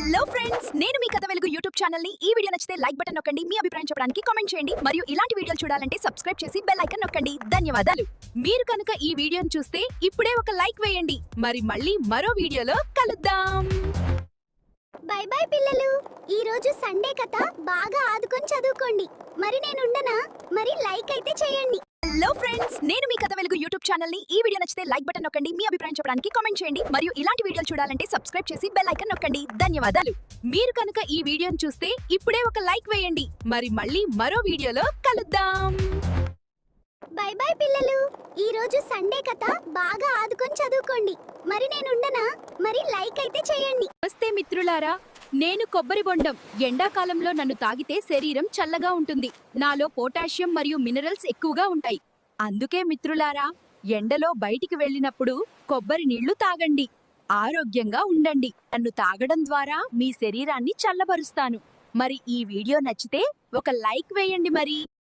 Hello friends, నేను మీ కథ వెలుగు యూట్యూబ్ ఛానల్ ని ఈ వీడియో నచ్చితే లైక్ బటన్ నొక్కండి, మీ అభిప్రాయం చెప్పడానికి కామెంట్ చేయండి మరియు ఇలాంటి వీడియోలు చూడాలంటే సబ్స్క్రైబ్ చేసి బెల్ ఐకాన్ నొక్కండి. ధన్యవాదాలు. మీరు కనుక ఈ వీడియోని చూస్తే ఇప్పుడే ఒక లైక్ వేయండి. మరి మళ్ళీ మరో వీడియోలో కలుద్దాం. బై బై పిల్లలు. ఈ రోజు సండే కదా, బాగా ఆదుకొని చదువుకోండి. మరి నేనుండనా? మరి లైక్ అయితే చేయండి. హలో ఫ్రెండ్స్, నేను మీ కథ వెలుగు యూట్యూబ్ ఛానల్ ని ఈ వీడియో నచ్చితే లైక్ బటన్ నొక్కండి, మీ అభిప్రాయం చెప్పడానికి కామెంట్ చేయండి మరియు ఇలాంటి వీడియోలు చూడాలంటే సబ్స్క్రైబ్ చేసి బెల్ ఐకాన్ నొక్కండి. ధన్యవాదాలు. మీరు కనుక ఈ వీడియోని చూస్తే ఇప్పుడే ఒక లైక్ వేయండి. మరి మళ్ళీ మరో వీడియోలో కలుద్దాం. బై బై పిల్లలు. ఈ రోజు సండే కదా, బాగా ఆదుకొని చదువుకోండి. మరి నేనుండనా? మరి లైక్ అయితే చేయండి. నమస్తే మిత్రులారా, నేను కొబ్బరి బొండం. ఎండాకాలంలో నన్ను తాగితే శరీరం చల్లగా ఉంటుంది. నాలో పొటాషియం మరియు మినరల్స్ ఎక్కువగా ఉంటాయి. అందుకే మిత్రులారా, ఎండలో బయటికి వెళ్ళినప్పుడు కొబ్బరి నీళ్లు తాగండి. ఆరోగ్యంగా ఉండండి. నన్ను తాగడం ద్వారా మీ శరీరాన్ని చల్లబరుస్తాను. మరి ఈ వీడియో నచ్చితే ఒక లైక్ వేయండి మరి.